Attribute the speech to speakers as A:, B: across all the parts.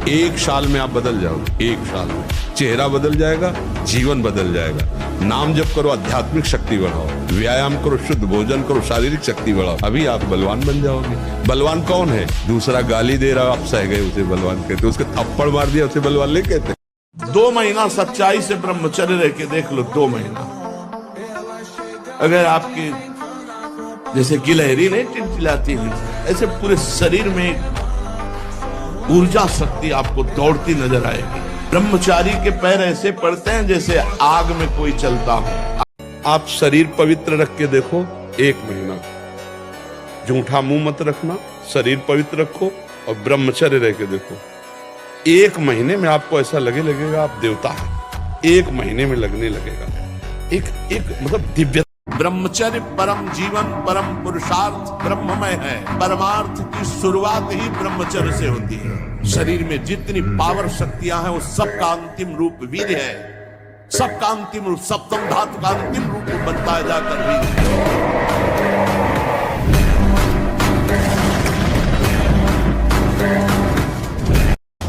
A: एक साल में आप बदल जाओगे, एक साल में चेहरा बदल जाएगा, जीवन बदल जाएगा। नाम जप करो, आध्यात्मिक शक्ति बढ़ाओ, व्यायाम करो, शुद्ध भोजन करो, शारीरिक शक्ति बढ़ाओ, अभी आप बलवान बन जाओगे। बलवान कौन है? दूसरा गाली दे रहा, आप सह गए, उसे बलवान कहते। उसके थप्पड़ मार दिया, उसे बलवान नहीं कहते।
B: 2 महीना सच्चाई से ब्रह्मचर्य रह के देख लो। 2 महीना अगर आपकी जैसे गिलहरी नहीं टिलटिलाती है, ऐसे पूरे शरीर में ऊर्जा शक्ति आपको दौड़ती नजर आएगी। ब्रह्मचारी के पैर ऐसे पड़ते हैं जैसे आग में कोई चलता हो। आप शरीर पवित्र रख के देखो 1 महीना, झूठा मुंह मत रखना, शरीर पवित्र रखो और ब्रह्मचर्य रह के देखो। 1 महीने में आपको ऐसा लगेगा आप देवता हैं। 1 महीने में लगने लगेगा एक मतलब दिव्य। ब्रह्मचर्य परम जीवन, परम पुरुषार्थ ब्रह्ममय है। परमार्थ की शुरुआत ही ब्रह्मचर्य से होती है। शरीर में जितनी पावर शक्तियां हैं वो सबका अंतिम रूप वीर्य है। सबका अंतिम रूप, सप्तम धातु का अंतिम रूप बनता है जाकर वीर्य।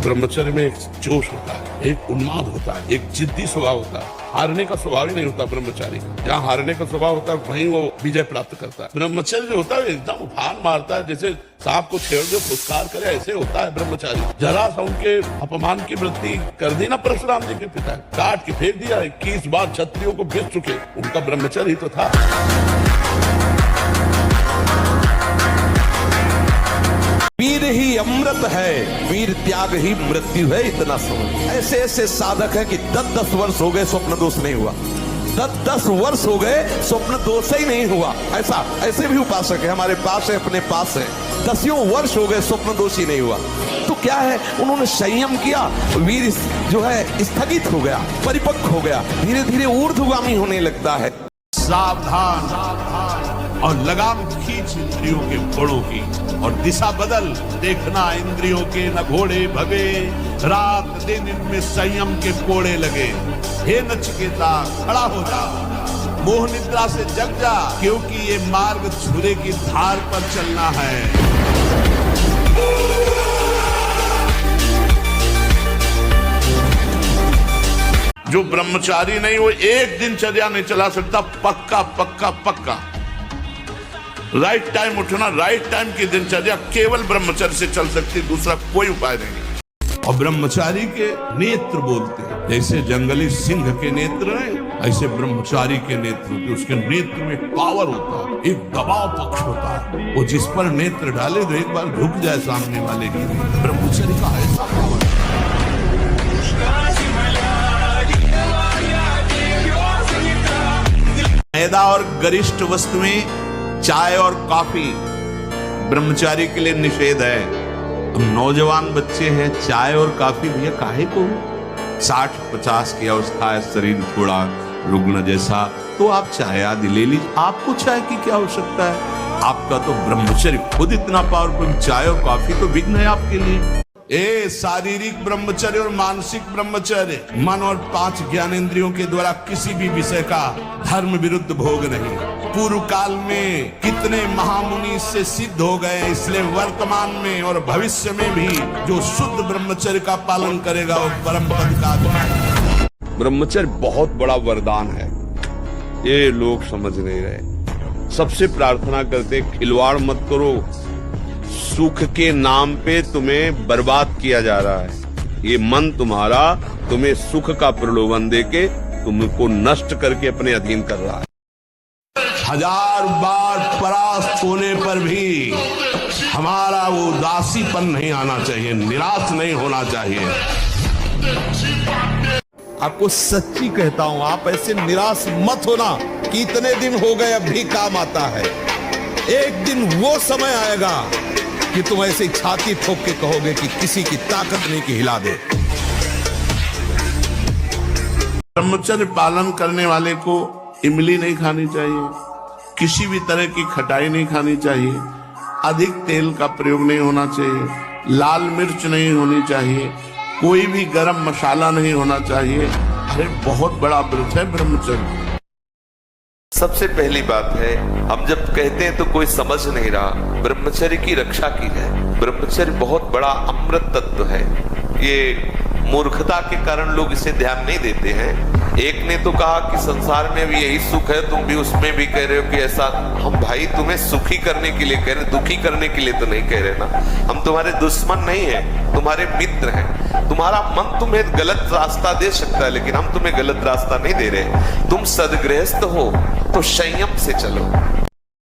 B: ब्रह्मचर्य में एक जोश होता है, एक उन्माद होता है, एक जिद्दी स्वभाव होता है। हारने का स्वभाव ही नहीं होता ब्रह्मचारी। जहाँ हारने का स्वभाव होता है वहीं वो विजय प्राप्त करता है। ब्रह्मचर्य जो होता है एकदम उफान मारता है, जैसे सांप को छेड़ दो फुसकार करे, ऐसे होता है ब्रह्मचारी। जरा सा उनके अपमान की वृत्ति कर दी ना परशुराम जी के पिता, काट के फेंक दिया। 21 बार क्षत्रियों को बेच चुके, उनका ब्रह्मचर्य ही तो था।
C: वीर ही अमृत है, वीर त्याग ही मृत्यु है, इतना समझ। ऐसे ऐसे साधक है कि 10-10 वर्ष हो गए स्वप्न दोष नहीं हुआ। 10-10 वर्ष हो गए स्वप्न दोष ही नहीं हुआ। ऐसे भी उपासक है हमारे पास है, अपने पास है। 10 वर्ष हो गए स्वप्न दोष ही नहीं हुआ। तो क्या है, उन्होंने संयम किया, वीर जो है स्थगित हो गया, परिपक्व हो गया, धीरे धीरे ऊर्ध्वगामी होने लगता है।
B: सावधान और लगाम खींच इंद्रियों के घोड़ों की, और दिशा बदल देखना इंद्रियों के न घोड़े भगे। रात दिन इनमें संयम के कोड़े लगे। हे नचिकेता खड़ा हो जा, मोह निद्रा से जग जा, क्योंकि ये मार्ग छुरे की धार पर चलना है। जो ब्रह्मचारी नहीं वो एक दिनचर्या नहीं चला सकता। पक्का पक्का पक्का राइट टाइम उठना, राइट टाइम की दिनचर्या केवल ब्रह्मचर्य से चल सकती, दूसरा कोई उपाय नहीं। और ब्रह्मचारी के नेत्र बोलते हैं, जैसे जंगली सिंह के नेत्र हैं, ऐसे ब्रह्मचारी के नेत्र होते। उसके नेत्र में पावर होता है, एक दबाव पक्ष होता है। वो जिस पर नेत्र डाले तो एक बार झुक जाए सामने वाले की। ब्रह्मचारी का ऐसा पावर। मैदा और गरिष्ठ वस्तुएं, चाय और कॉफी ब्रह्मचारी के लिए निषेध है। अब नौजवान बच्चे हैं, चाय और कॉफी भैया काहे को? 60-50 की अवस्था है, शरीर थोड़ा रुग्ण जैसा, तो आप चाय आदि ले लीजिए। आपको चाय की क्या आवश्यकता है? आपका तो ब्रह्मचर्य खुद इतना पावरफुल, चाय और कॉफी तो विघ्न है आपके लिए। शारीरिक ब्रह्मचर्य और मानसिक ब्रह्मचर्य, मन और 5 ज्ञानेंद्रियों के द्वारा किसी भी विषय का धर्म विरुद्ध भोग नहीं। पूर्व काल में कितने महामुनि इससे सिद्ध हो गए, इसलिए वर्तमान में और भविष्य में भी जो शुद्ध ब्रह्मचर्य का पालन करेगा वो परम पद का अधिकारी।
A: ब्रह्मचर्य बहुत बड़ा वरदान है, ये लोग समझ नहीं रहे। सबसे प्रार्थना करते खिलवाड़ मत करो, सुख के नाम पे तुम्हें बर्बाद किया जा रहा है। ये मन तुम्हारा तुम्हें सुख का प्रलोभन देके तुमको नष्ट करके अपने अधीन कर रहा है।
B: 1000 बार परास्त होने पर भी हमारा वो उदासीपन नहीं आना चाहिए, निराश नहीं होना चाहिए। आपको सच्ची कहता हूं, आप ऐसे निराश मत होना कि इतने दिन हो गए अब भी काम आता है। एक दिन वो समय आएगा कि तुम ऐसे छाती ठोक के कहोगे कि किसी की ताकत नहीं कि हिला दे। ब्रह्मचर्य पालन करने वाले को इमली नहीं खानी चाहिए, किसी भी तरह की खटाई नहीं खानी चाहिए, अधिक तेल का प्रयोग नहीं होना चाहिए, लाल मिर्च नहीं होनी चाहिए, कोई भी गरम मसाला नहीं होना चाहिए। अरे बहुत बड़ा व्रत है ब्रह्मचर्य।
D: सबसे पहली बात है, हम जब कहते हैं तो कोई समझ नहीं रहा, ब्रह्मचर्य की रक्षा की जाए। ब्रह्मचर्य बहुत बड़ा अमृत तत्व है। ये मूर्खता के कारण लोग इसे ध्यान नहीं देते हैं। एक ने तो कहा कि संसार में भी यही सुख है, तुम भी उसमें भी कह रहे हो कि ऐसा। हम भाई तुम्हें सुखी करने के लिए कह रहे, दुखी करने के लिए तो नहीं कह रहे ना। हम तुम्हारे दुश्मन नहीं हैं, तुम्हारे मित्र हैं। तुम्हारा मन तुम्हें गलत रास्ता दे सकता है, लेकिन हम तुम्हें गलत रास्ता नहीं दे रहे। तुम सदगृहस्थ हो तो संयम से चलो।